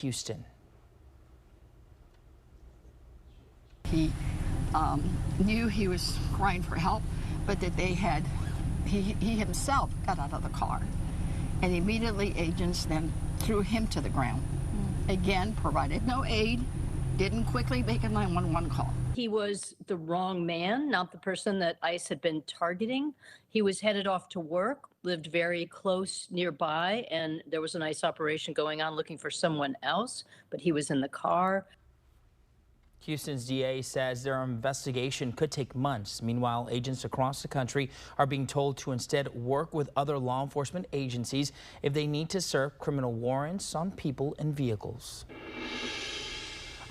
Houston. He knew he was crying for help, but that he himself got out of the car, and immediately agents then threw him to the ground. Again, provided no aid, didn't quickly make a 911 call. He was the wrong man, not the person that ICE had been targeting. He was headed off to work, lived very close nearby, and there was an ICE operation going on looking for someone else, but he was in the car. Houston's DA says their investigation could take months. Meanwhile, agents across the country are being told to instead work with other law enforcement agencies if they need to serve criminal warrants on people and vehicles.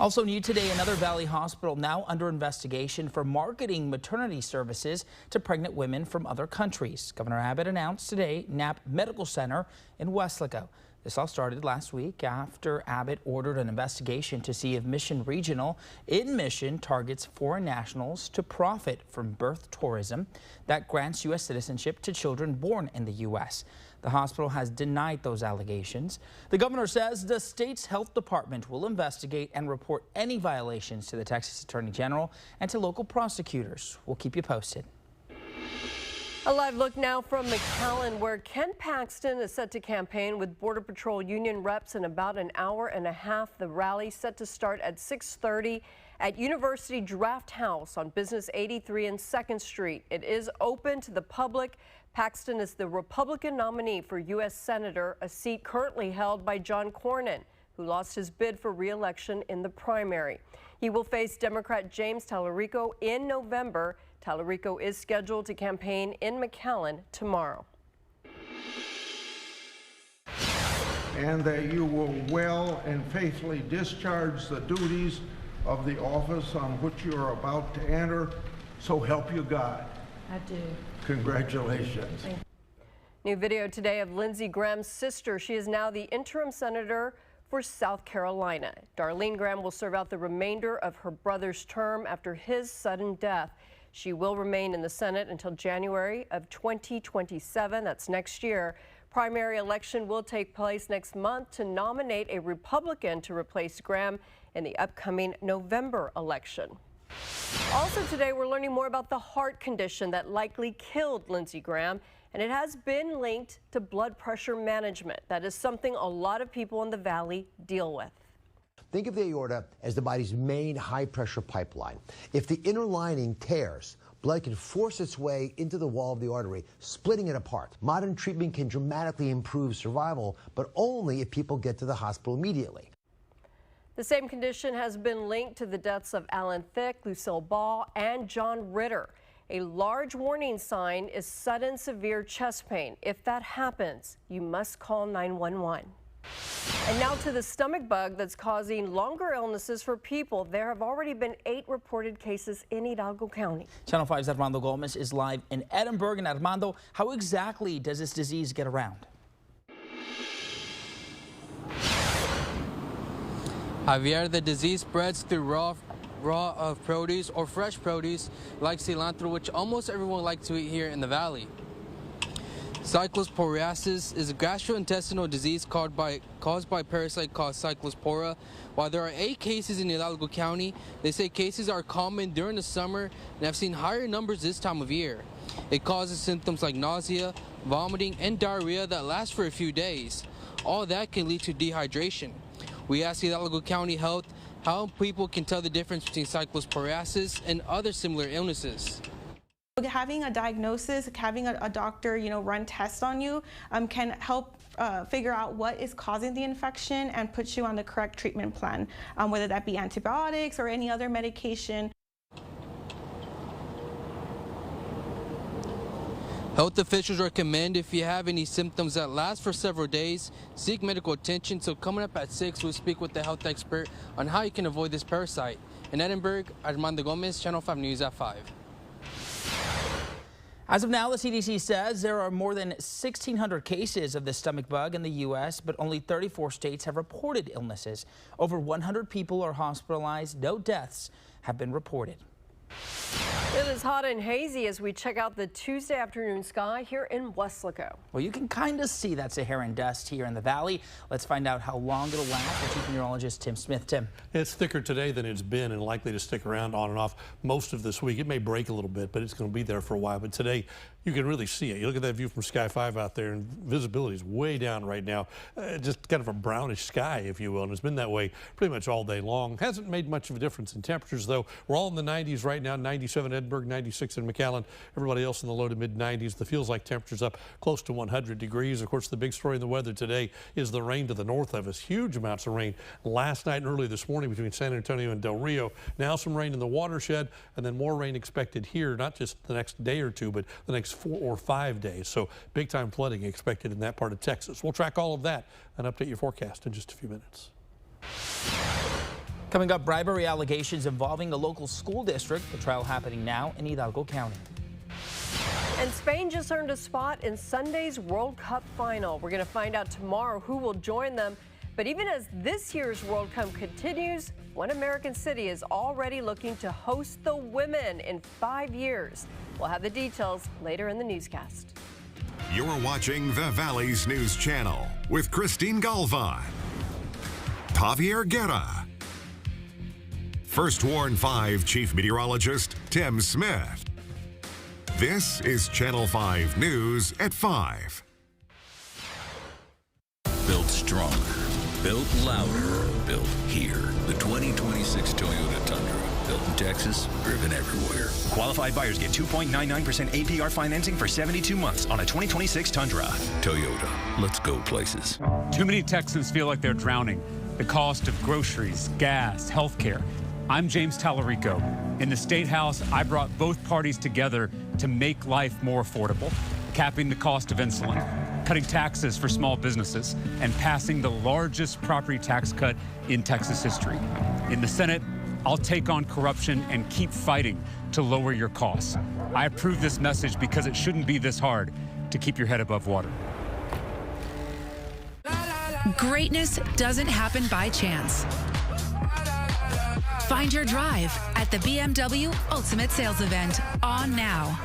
Also new today, another Valley hospital now under investigation for marketing maternity services to pregnant women from other countries. Governor Abbott announced today Knapp Medical Center in Weslaco. This all started last week after Abbott ordered an investigation to see if Mission Regional in Mission targets foreign nationals to profit from birth tourism that grants U.S. citizenship to children born in the U.S. The hospital has denied those allegations. The governor says the state's health department will investigate and report any violations to the Texas Attorney General and to local prosecutors. We'll keep you posted. A live look now from McAllen, where Ken Paxton is set to campaign with Border Patrol union reps in about an hour and a half. The rally set to start at 6:30 at University Draft House on Business 83 and 2nd Street. It is open to the public. Paxton is the Republican nominee for U.S. Senator, a seat currently held by John Cornyn, who lost his bid for re-election in the primary. He will face Democrat James Tallarico in November. Tallarico is scheduled to campaign in McAllen tomorrow. And that you will well and faithfully discharge the duties of the office on which you are about to enter. So help you God. I do. Congratulations. New video today of Lindsey Graham's sister. She is now the interim senator for South Carolina. Darlene Graham will serve out the remainder of her brother's term after his sudden death. She will remain in the Senate until January of 2027. That's next year. Primary election will take place next month to nominate a Republican to replace Graham in the upcoming November election. Also today, we're learning more about the heart condition that likely killed Lindsey Graham, and it has been linked to blood pressure management. That is something a lot of people in the Valley deal with. Think of the aorta as the body's main high-pressure pipeline. If the inner lining tears, blood can force its way into the wall of the artery, splitting it apart. Modern treatment can dramatically improve survival, but only if people get to the hospital immediately. The same condition has been linked to the deaths of Alan Thicke, Lucille Ball, and John Ritter. A large warning sign is sudden severe chest pain. If that happens, you must call 911. And now to the stomach bug that's causing longer illnesses for people. There have already been 8 reported cases in Hidalgo County. Channel 5's Armando Gomez is live in Edinburgh. And Armando, how exactly does this disease get around? Javier, the disease spreads through raw produce or fresh produce like cilantro, which almost everyone likes to eat here in the valley. Cyclosporiasis is a gastrointestinal disease caused by parasite called cyclospora. While there are 8 cases in Hidalgo County, they say cases are common during the summer and have seen higher numbers this time of year. It causes symptoms like nausea, vomiting, and diarrhea that last for a few days. All that can lead to dehydration. We asked Hidalgo County Health how people can tell the difference between cyclosporiasis and other similar illnesses. Having a diagnosis, having a doctor, run tests on you can help figure out what is causing the infection and put you on the correct treatment plan, whether that be antibiotics or any other medication. Health officials recommend if you have any symptoms that last for several days, seek medical attention. So coming up at 6, we'll speak with the health expert on how you can avoid this parasite. In Edinburgh, Armando Gomez, Channel 5 News at 5. As of now, the CDC says there are more than 1,600 cases of the stomach bug in the U.S., but only 34 states have reported illnesses. Over 100 people are hospitalized. No deaths have been reported. It is hot and hazy as we check out the Tuesday afternoon sky here in Weslaco. Well, you can kind of see that Saharan dust here in the valley. Let's find out how long it'll last with Chief Meteorologist Tim Smith. Tim. It's thicker today than it's been and likely to stick around on and off most of this week. It may break a little bit, but it's going to be there for a while. But today, you can really see it. You look at that view from Sky 5 out there, and visibility is way down right now. Just kind of a brownish sky, if you will, and it's been that way pretty much all day long. Hasn't made much of a difference in temperatures, though. We're all in the 90s right now, 97 in Edinburgh, 96 in McAllen. Everybody else in the low to mid 90s. The feels like temperatures up close to 100 degrees. Of course, the big story in the weather today is the rain to the north of us. Huge amounts of rain last night and early this morning between San Antonio and Del Rio. Now some rain in the watershed, and then more rain expected here, not just the next day or two, but the next 4 or 5 days. So big time flooding expected in that part of Texas. We'll track all of that and update your forecast in just a few minutes. Coming up, bribery allegations involving a local school district. The trial happening now in Hidalgo County. And Spain just earned a spot in Sunday's World Cup final. We're going to find out tomorrow who will join them. But even as this year's World Cup continues, one American city is already looking to host the women in 5 years. We'll have the details later in the newscast. You're watching the Valley's News Channel with Christine Galvan, Javier Guerra, First Warn 5 Chief Meteorologist Tim Smith. This is Channel 5 News at 5. Built stronger, built louder, built here. The 2026 Toyota Tundra. Built in Texas, driven everywhere. Qualified buyers get 2.99% APR financing for 72 months on a 2026 Tundra. Toyota, let's go places. Too many Texans feel like they're drowning. The cost of groceries, gas, healthcare. I'm James Tallarico. In the State House, I brought both parties together to make life more affordable, capping the cost of insulin, cutting taxes for small businesses, and passing the largest property tax cut in Texas history. In the Senate, I'll take on corruption and keep fighting to lower your costs. I approve this message because it shouldn't be this hard to keep your head above water. Greatness doesn't happen by chance. Find your drive at the BMW Ultimate Sales Event on now.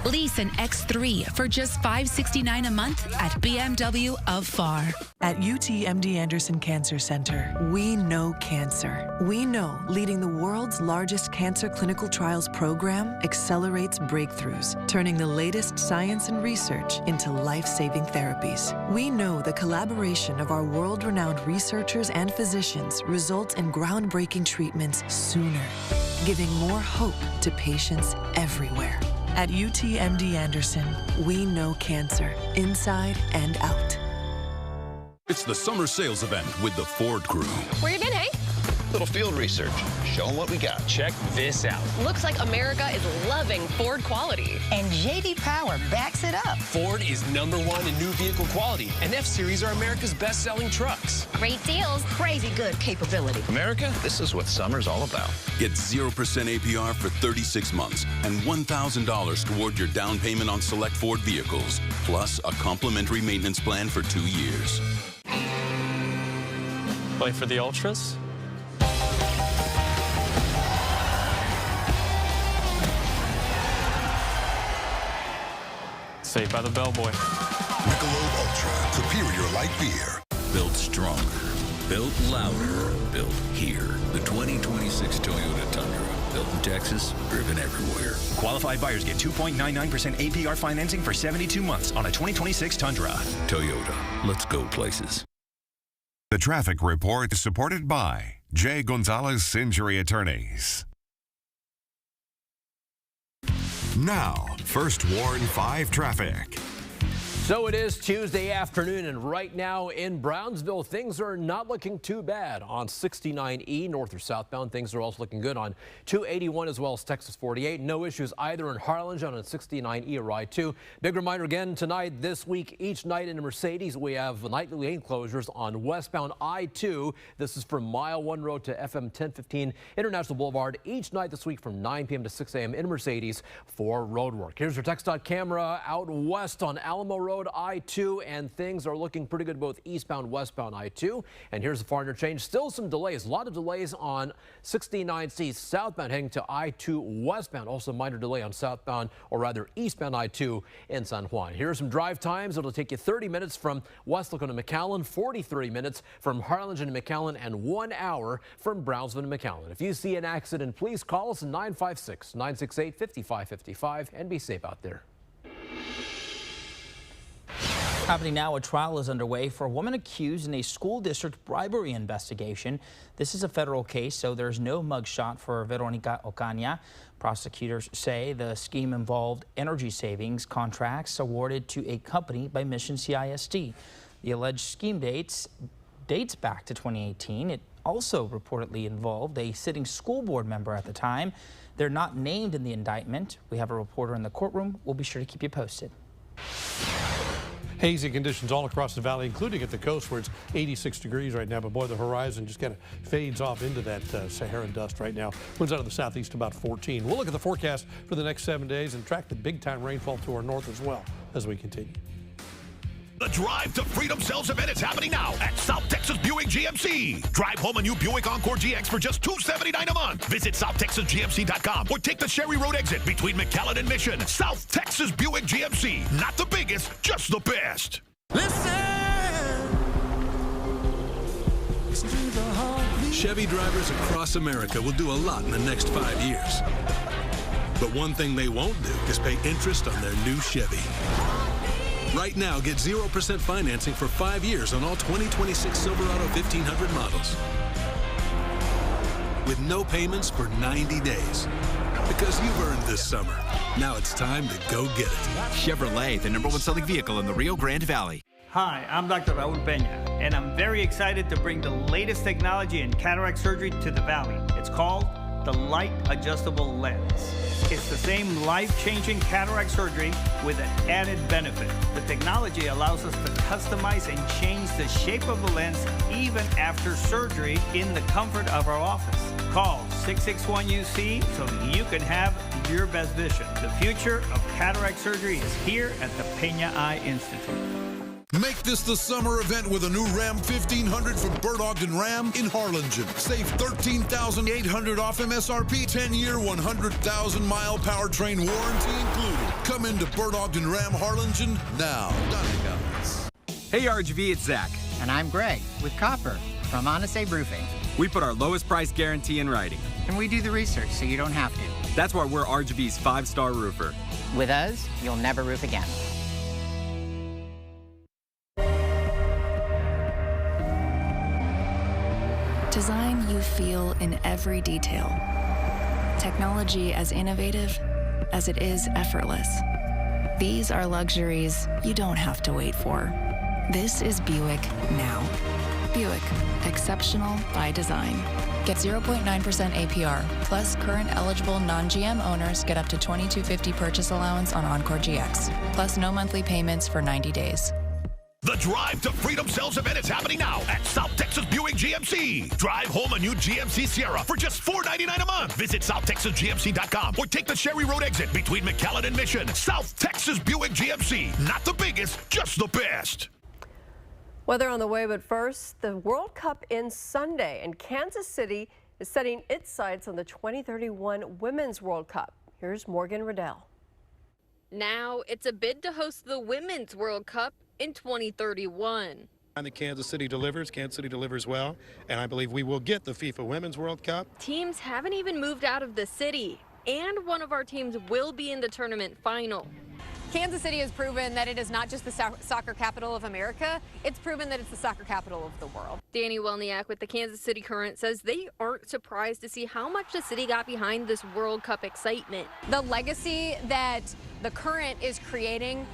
Lease an X3 for just $569 a month at BMW of Far. At UTMD Anderson Cancer Center, we know cancer. We know leading the world's largest cancer clinical trials program accelerates breakthroughs, turning the latest science and research into life-saving therapies. We know the collaboration of our world-renowned researchers and physicians results in groundbreaking treatments sooner, giving more hope to patients everywhere. At UTMD Anderson, we know cancer inside and out. It's the summer sales event with the Ford crew. Where you been, Hank? Little field research. Show them what we got. Check this out. Looks like America is loving Ford quality. And J.D. Power backs it up. Ford is #1 in new vehicle quality, and F-Series are America's best-selling trucks. Great deals, crazy good capability. America, this is what summer's all about. Get 0% APR for 36 months and $1,000 toward your down payment on select Ford vehicles, plus a complimentary maintenance plan for 2 years. Play for the Ultras? Saved by the Bellboy. Michelob Ultra, superior light beer. Built stronger, built louder, built here. The 2026 Toyota Tundra. Built in Texas, driven everywhere. Qualified buyers get 2.99% APR financing for 72 months on a 2026 Tundra. Toyota, let's go places. The traffic report is supported by J. Gonzalez Injury Attorneys. Now, First Warn 5 traffic. So it is Tuesday afternoon, and right now in Brownsville, things are not looking too bad on 69E, north or southbound. Things are also looking good on 281 as well as Texas 48. No issues either in Harlingen on 69E, ride 2. Big reminder again tonight, this week, each night in Mercedes, we have nightly lane closures on westbound I-2. This is from Mile 1 Road to FM 1015 International Boulevard each night this week from 9 p.m. to 6 a.m. in Mercedes for road work. Here's your TxDOT camera out west on Alamo Road. Road, I-2, and things are looking pretty good both eastbound, westbound I-2. And here's the far interchange. Still some delays. A lot of delays on 69C southbound heading to I-2 westbound. Also minor delay on southbound, or rather eastbound I-2 in San Juan. Here's some drive times. It'll take you 30 minutes from West Lacona to McAllen, 30 minutes from Harlingen to McAllen, and 1 hour from Brownsville to McAllen. If you see an accident, please call us at 956-968-5555 and be safe out there. Happening now, a trial is underway for a woman accused in a school district bribery investigation. This is a federal case, so there's no mugshot for Veronica Ocaña. Prosecutors say the scheme involved energy savings contracts awarded to a company by Mission CISD. The alleged scheme dates back to 2018. It also reportedly involved a sitting school board member at the time. They're not named in the indictment. We have a reporter in the courtroom. We'll be sure to keep you posted. Hazy conditions all across the valley, including at the coast where it's 86 degrees right now. But boy, the horizon just kind of fades off into that Saharan dust right now. Winds out of the southeast about 14. We'll look at the forecast for the next 7 days and track the big time rainfall to our north as well as we continue. The Drive to Freedom sales event is happening now at South Texas Buick GMC. Drive home a new Buick Encore GX for just $279 a month. Visit SouthTexasGMC.com or take the Sherry Road exit between McAllen and Mission. South Texas Buick GMC. Not the biggest, just the best. Chevy drivers across America will do a lot in the next 5 years. But one thing they won't do is pay interest on their new Chevy. Right now, get 0% financing for 5 years on all 2026 Silverado 1500 models. With no payments for 90 days. Because you've earned this summer. Now it's time to go get it. Chevrolet, the #1 selling vehicle in the Rio Grande Valley. Hi, I'm Dr. Raul Peña, and I'm very excited to bring the latest technology in cataract surgery to the Valley. It's called the Light Adjustable Lens. It's the same life-changing cataract surgery with an added benefit. The technology allows us to customize and change the shape of the lens even after surgery in the comfort of our office. Call 661-UC so you can have your best vision. The future of cataract surgery is here at the Peña Eye Institute. Make this the summer event with a new Ram 1500 from Bert Ogden Ram in Harlingen. Save $13,800 off MSRP, 10-year, 100,000-mile powertrain warranty included. Come into Bert Ogden Ram Harlingen now. Hey RGV, it's Zach. And I'm Greg with Copper from Honest Abe Roofing. We put our lowest price guarantee in writing. And we do the research so you don't have to. That's why we're RGV's 5-star roofer. With us, you'll never roof again. Design you feel in every detail. Technology as innovative as it is effortless. These are luxuries you don't have to wait for. This is Buick now. Buick, exceptional by design. Get 0.9% APR, plus current eligible non-GM owners get up to $2,250 purchase allowance on Encore GX, plus no monthly payments for 90 days. The Drive to Freedom sales event is happening now at South Texas Buick GMC. Drive home a new GMC Sierra for just $499 a month. Visit SouthTexasGMC.com or take the Sherry Road exit between McAllen and Mission. South Texas Buick GMC. Not the biggest, just the best. Weather on the way, but first, the World Cup ends Sunday, and Kansas City is setting its sights on the 2031 Women's World Cup. Here's Morgan Riddell. Now it's a bid to host the Women's World Cup in 2031. And the Kansas City delivers well, and I believe we will get the FIFA Women's World Cup. Teams haven't even moved out of the city, and one of our teams will be in the tournament final. Kansas City has proven that it is not just the soccer capital of America, it's proven that it's the soccer capital of the world. Danny Welniak with the Kansas City Current says they aren't surprised to see how much the city got behind this World Cup excitement. The legacy that the Current is creating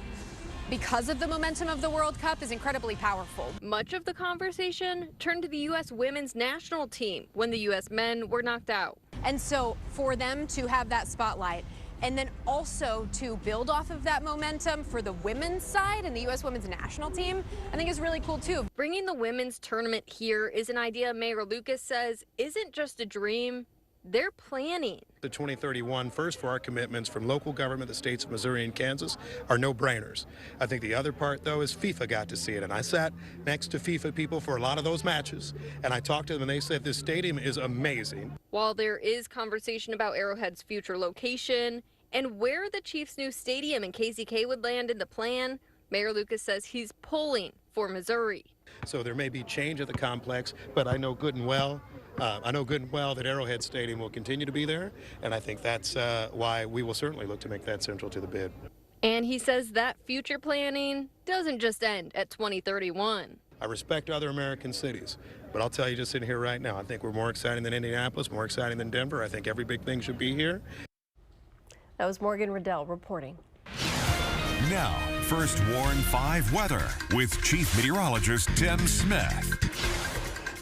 because of the momentum of the World Cup is incredibly powerful. Much of the conversation turned to the U.S. women's national team when the U.S. men were knocked out. And so for them to have that spotlight, and then also to build off of that momentum for the women's side and the U.S. women's national team, I think is really cool too. Bringing the women's tournament here is an idea Mayor Lucas says isn't just a dream, they're planning. The 2031 first for our commitments from local government, the states of Missouri and Kansas, are no-brainers. I think the other part, though, is FIFA got to see it. And I sat next to FIFA people for a lot of those matches, and I talked to them, and they said this stadium is amazing. While there is conversation about Arrowhead's future location and where the Chiefs' new stadium in KZK would land in the plan, Mayor Lucas says he's pulling for Missouri. So there may be change at the complex, but I know good and well that Arrowhead Stadium will continue to be there, and I think that's why we will certainly look to make that central to the bid. And he says that future planning doesn't just end at 2031. I respect other American cities, but I'll tell you just sitting here right now, I think we're more exciting than Indianapolis, more exciting than Denver. I think every big thing should be here. That was Morgan Riddell reporting. Now, First Warn 5 weather with Chief Meteorologist Tim Smith.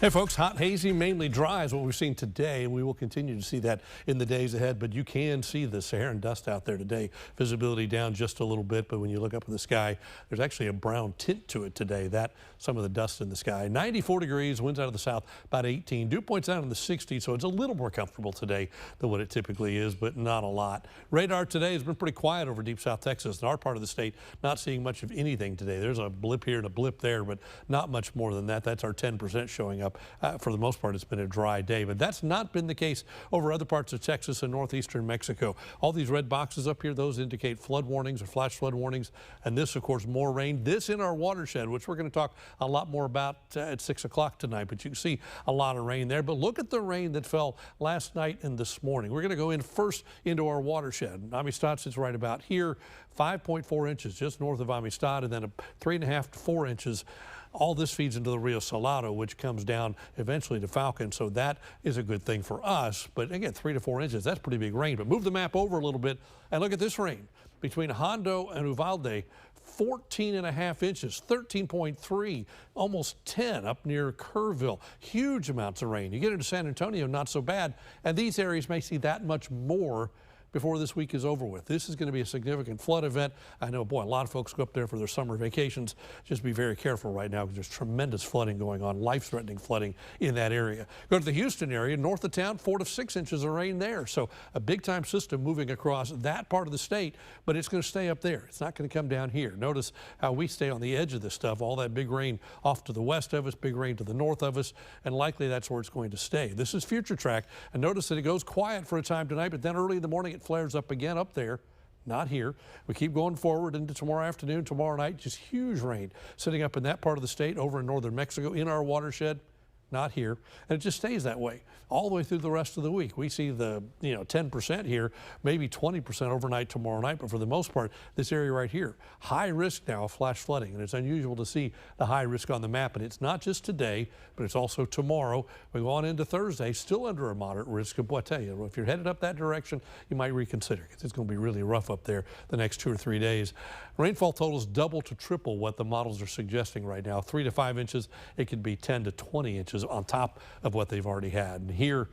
Hey folks, hot, hazy, mainly dry is what we've seen today, and we will continue to see that in the days ahead, but you can see the Saharan dust out there today. Visibility down just a little bit, but when you look up in the sky, there's actually a brown tint to it today. Some of the dust in the sky. 94 degrees, winds out of the south, about 18. Dew points out in the 60s, so it's a little more comfortable today than what it typically is, but not a lot. Radar today has been pretty quiet over deep South Texas. In our part of the state, not seeing much of anything today. There's a blip here and a blip there, but not much more than that. That's our 10% showing up. For the most part, it's been a dry day, but that's not been the case over other parts of Texas and northeastern Mexico. All these red boxes up here, those indicate flood warnings or flash flood warnings, and this, of course, more rain. This in our watershed, which we're going to talk a lot more about at 6 o'clock tonight, but you can see a lot of rain there. But look at the rain that fell last night and this morning. We're going to go in first into our watershed. Amistad sits right about here, 5.4 inches just north of Amistad, and then 3.5 to 4 inches. All this feeds into the Rio Salado, which comes down eventually to Falcon, so that is a good thing for us. But again, 3 to 4 inches, that's pretty big rain. But move the map over a little bit and look at this rain. Between Hondo and Uvalde, 14.5 inches, 13.3, almost 10 up near Kerrville. Huge amounts of rain. You get into San Antonio, not so bad. And these areas may see that much more before this week is over with. This is going to be a significant flood event. I know, boy, a lot of folks go up there for their summer vacations. Just be very careful right now because there's tremendous flooding going on, life-threatening flooding in that area. Go to the Houston area, north of town, 4 to 6 inches of rain there. So a big-time system moving across that part of the state, but it's going to stay up there. It's not going to come down here. Notice how we stay on the edge of this stuff. All that big rain off to the west of us, big rain to the north of us, and likely that's where it's going to stay. This is future track, and notice that it goes quiet for a time tonight, but then early in the morning it flares up again up there. Not here. We keep going forward into tomorrow afternoon, tomorrow night. Just huge rain sitting up in that part of the state over in northern Mexico in our watershed. Not here. And it just stays that way all the way through the rest of the week. We see the 10% here, maybe 20% overnight tomorrow night, but for the most part, this area right here, high risk now of flash flooding, and it's unusual to see the high risk on the map. And it's not just today, but it's also tomorrow. We go on into Thursday, still under a moderate risk. And boy, I tell you, if you're headed up that direction, you might reconsider because it's going to be really rough up there the next 2 or 3 days. Rainfall totals double to triple what the models are suggesting right now. 3 to 5 inches. It could be 10 to 20 inches on top of what they've already had. And here,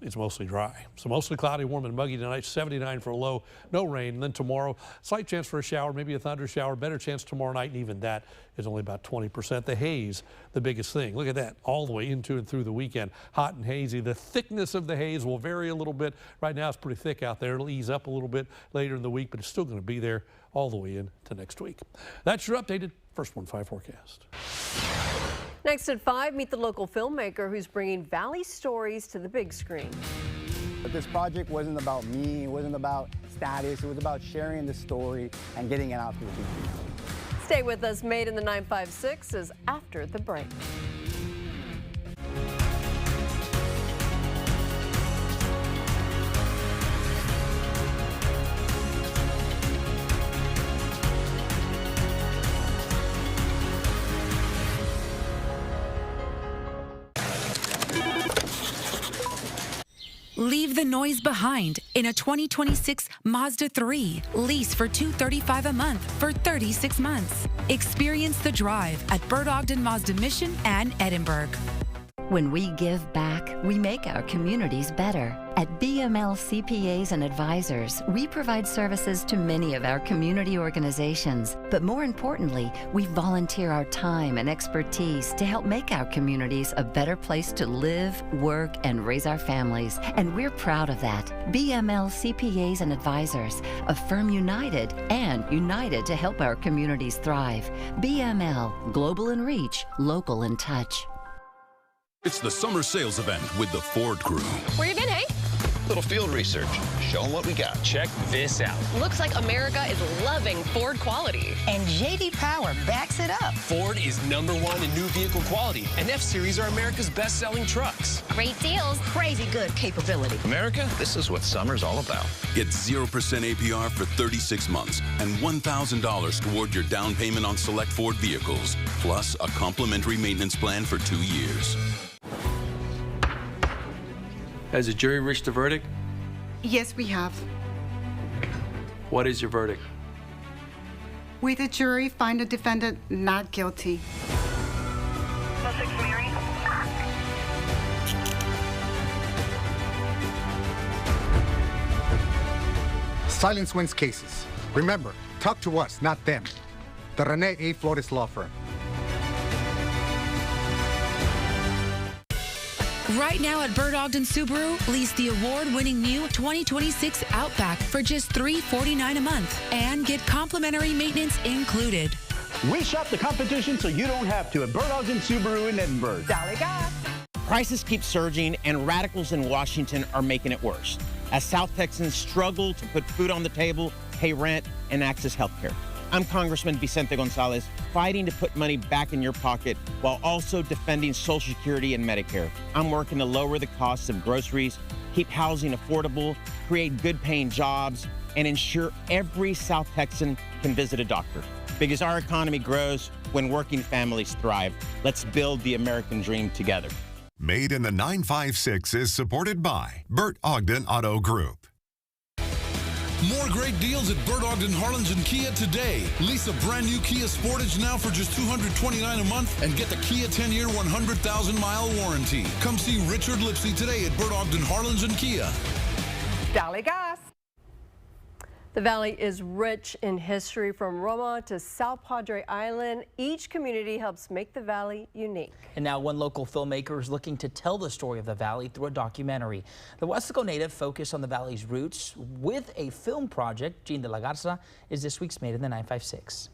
it's mostly dry. So mostly cloudy, warm and muggy tonight, 79 for a low, no rain. And then tomorrow, slight chance for a shower, maybe a thunder shower, better chance tomorrow night, and even that is only about 20%. The haze, the biggest thing. Look at that, all the way into and through the weekend. Hot and hazy. The thickness of the haze will vary a little bit. Right now, it's pretty thick out there. It'll ease up a little bit later in the week, but it's still going to be there all the way into next week. That's your updated First Warn 5 forecast. Next at 5, meet the local filmmaker who's bringing Valley stories to the big screen. But this project wasn't about me, it wasn't about status, it was about sharing the story and getting it out to the people. Stay with us. Made in the 956 is after the break. Leave the noise behind in a 2026 Mazda 3. Lease for $235 a month for 36 months. Experience the drive at Bird Ogden Mazda Mission and Edinburgh. When we give back, we make our communities better. At BML CPAs and Advisors, we provide services to many of our community organizations. But more importantly, we volunteer our time and expertise to help make our communities a better place to live, work, and raise our families. And we're proud of that. BML CPAs and Advisors, a firm united and united to help our communities thrive. BML, global in reach, local in touch. It's the summer sales event with the Ford crew. Where you been, Hank? Little field research. Show them what we got. Check this out. Looks like America is loving Ford quality. And J.D. Power backs it up. Ford is #1 in new vehicle quality, and F-Series are America's best-selling trucks. Great deals, crazy good capability. America, this is what summer's all about. Get 0% APR for 36 months and $1,000 toward your down payment on select Ford vehicles, plus a complimentary maintenance plan for 2 years. Has the jury reached a verdict? Yes, we have. What is your verdict? We, the jury, find the defendant not guilty. Silence wins cases. Remember, talk to us, not them. The Rene A. Flores Law Firm. Right now at Bert Ogden Subaru, lease the award-winning new 2026 Outback for just $349 a month and get complimentary maintenance included. We shop the competition so you don't have to at Bert Ogden Subaru in Edinburgh. Dolly gas. Prices keep surging, and radicals in Washington are making it worse as South Texans struggle to put food on the table, pay rent, and access health care. I'm Congressman Vicente Gonzalez, fighting to put money back in your pocket while also defending Social Security and Medicare. I'm working to lower the costs of groceries, keep housing affordable, create good-paying jobs, and ensure every South Texan can visit a doctor. Because our economy grows when working families thrive. Let's build the American dream together. Made in the 956 is supported by Bert Ogden Auto Group. More great deals at Bert Ogden Harlingen Kia today. Lease a brand new Kia Sportage now for just $229 a month and get the Kia 10-year, 100,000-mile warranty. Come see Richard Lipsy today at Bert Ogden Harlingen Kia. Dolly gas. The Valley is rich in history from Roma to South Padre Island. Each community helps make the Valley unique. And now one local filmmaker is looking to tell the story of the Valley through a documentary. The Weslaco native focused on the Valley's roots with a film project. Jean de la Garza is this week's Made in the 956.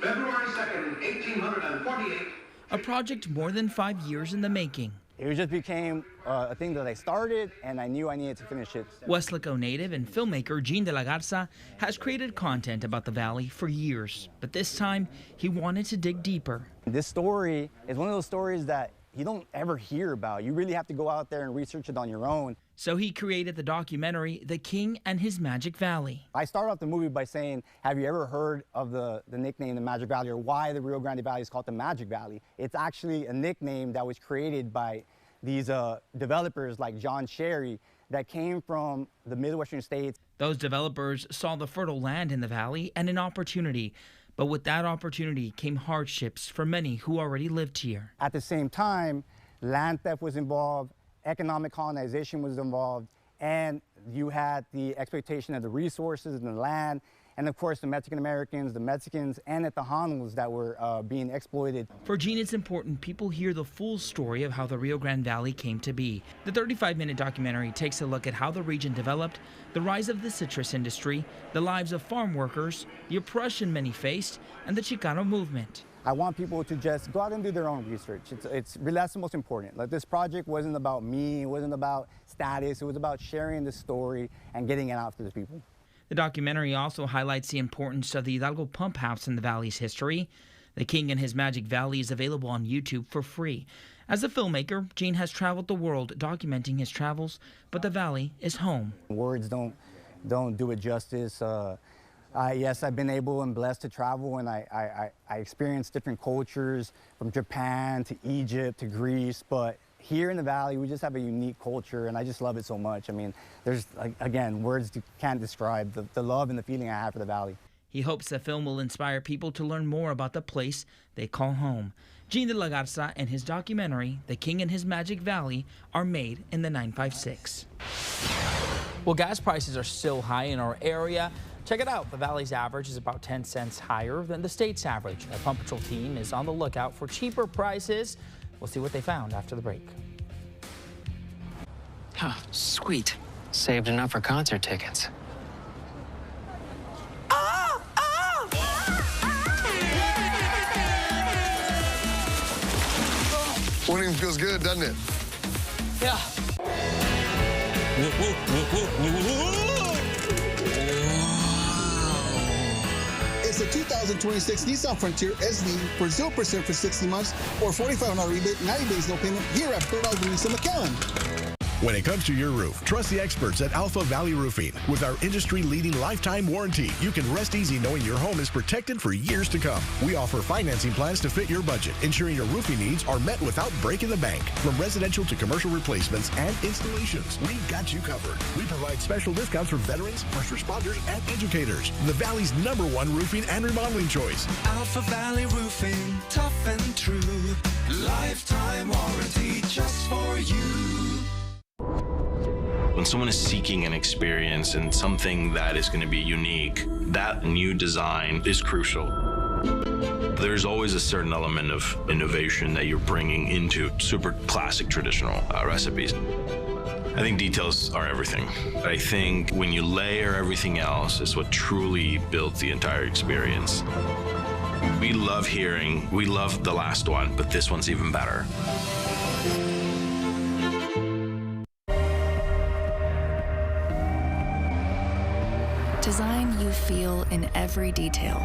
February 2nd, 1848. A project more than 5 years in the making. It just became a thing that I started, and I knew I needed to finish it. Weslaco native and filmmaker Jean de la Garza has created content about the Valley for years, but this time he wanted to dig deeper. This story is one of those stories that you don't ever hear about. You really have to go out there and research it on your own. So he created the documentary, The King and His Magic Valley. I start off the movie by saying, have you ever heard of the nickname, the Magic Valley, or why the Rio Grande Valley is called the Magic Valley? It's actually a nickname that was created by these developers like John Sherry that came from the Midwestern states. Those developers saw the fertile land in the valley and an opportunity. But with that opportunity came hardships for many who already lived here. At the same time, land theft was involved, economic colonization was involved, and you had the exploitation of the resources and the land, and of course the Mexican Americans, the Mexicans, and the Tejanos that were being exploited. For Jean, it's important people hear the full story of how the Rio Grande Valley came to be. The 35-minute documentary takes a look at how the region developed, the rise of the citrus industry, the lives of farm workers, the oppression many faced, and the Chicano movement. I want people to just go out and do their own research. It's really, that's the most important. Like, this project wasn't about me, it wasn't about status, it was about sharing the story and getting it out to the people. The documentary also highlights the importance of the Hidalgo pump house in the valley's history. The King and His Magic Valley is available on YouTube for free. As a filmmaker, Jean has traveled the world documenting his travels, but the valley is home. Words don't do it justice. Yes, I've been able and blessed to travel, and I experienced different cultures from Japan to Egypt to Greece, but here in the Valley, we just have a unique culture, and I just love it so much. I mean, there's, again, words can't describe the love and the feeling I have for the Valley. He hopes the film will inspire people to learn more about the place they call home. Gene de la Garza and his documentary, The King and His Magic Valley, are made in the 956. Well, gas prices are still high in our area. Check it out. The valley's average is about 10 cents higher than the state's average. Our Pump Patrol team is on the lookout for cheaper prices. We'll see what they found after the break. Oh, sweet. Saved enough for concert tickets. Winning feels good, doesn't it? Yeah. It's the 2026 Nissan Frontier SD for 0% for 60 months or $4,500 rebate, 90 days no payment here at Bird Dog Nissan McAllen. When it comes to your roof, trust the experts at Alpha Valley Roofing. With our industry-leading lifetime warranty, you can rest easy knowing your home is protected for years to come. We offer financing plans to fit your budget, ensuring your roofing needs are met without breaking the bank. From residential to commercial replacements and installations, we've got you covered. We provide special discounts for veterans, first responders, and educators. The Valley's #1 roofing and remodeling choice. Alpha Valley Roofing, tough and true. Lifetime warranty just for you. When someone is seeking an experience and something that is going to be unique, that new design is crucial. There's always a certain element of innovation that you're bringing into super classic traditional recipes. I think details are everything. I think when you layer everything else is what truly builds the entire experience. We love hearing, we love the last one, but this one's even better. Design you feel in every detail.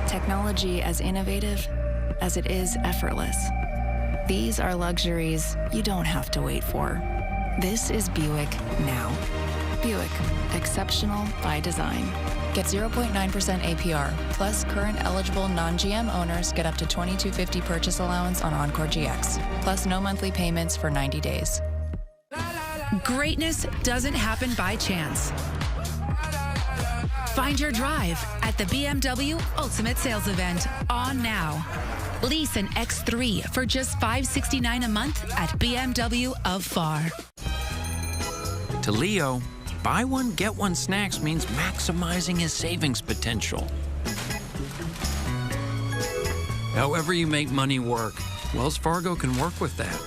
Technology as innovative as it is effortless. These are luxuries you don't have to wait for. This is Buick now. Buick, exceptional by design. Get 0.9% APR, plus current eligible non-GM owners get up to $2,250 purchase allowance on Encore GX, plus no monthly payments for 90 days. Greatness doesn't happen by chance. Find your drive at the BMW Ultimate Sales Event on now. Lease an X3 for just $569 a month at BMW of Far. To Leo, buy one, get one snacks means maximizing his savings potential. However you make money work, Wells Fargo can work with that.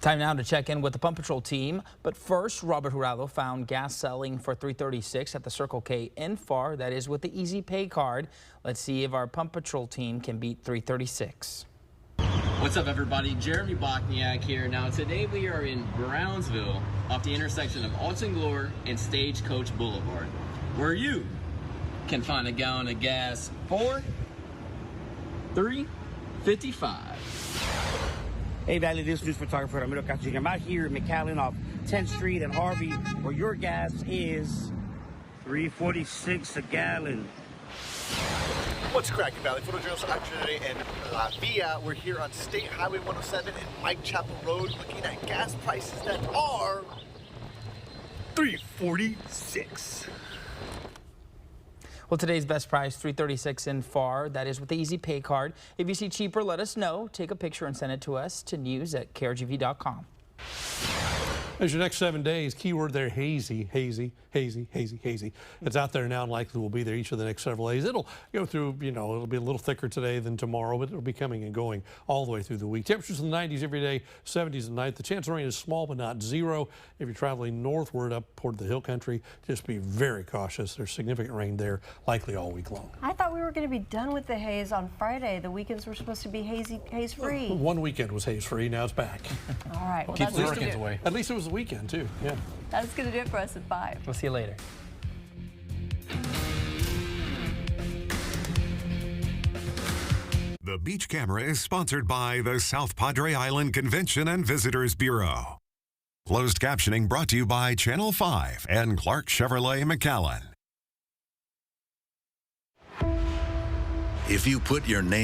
Time now to check in with the Pump Patrol team. But first, Robert Jurado found gas selling for $3.36 at the Circle K in Far. That is with the Easy Pay card. Let's see if our Pump Patrol team can beat $3.36. What's up, everybody? Jeremy Bachniak here. Now, today we are in Brownsville, off the intersection of Alton Glore and Stagecoach Boulevard, where you can find a gallon of gas for $3.55. Hey Valley, this is news photographer Ramiro Castro. I'm out here in McAllen off 10th Street and Harvey, where your gas is $3.46 a gallon. What's cracking, Valley Photojournalist Action today in La Villa. We're here on State Highway 107 and Mike Chapel Road, looking at gas prices that are $3.46. Well, today's best price, $3.36 in Far. That is with the Easy Pay card. If you see cheaper, let us know. Take a picture and send it to us to news@krgv.com. As your next 7 days, keyword there, hazy, hazy, hazy, hazy, hazy. It's out there now and likely will be there each of the next several days. It'll go through, it'll be a little thicker today than tomorrow, but it'll be coming and going all the way through the week. Temperatures in the 90s every day, 70s at night. The chance of rain is small but not zero. If you're traveling northward up toward the hill country, just be very cautious. There's significant rain there, likely all week long. I thought we were going to be done with the haze on Friday. The weekends were supposed to be haze-free. Well, one weekend was haze-free, now it's back. All right. Well, Keep the hurricanes away. At least it was the weekend, too. Yeah. That's going to do it for us at 5. We'll see you later. The Beach Camera is sponsored by the South Padre Island Convention and Visitors Bureau. Closed captioning brought to you by Channel 5 and Clark Chevrolet McAllen. If you put your name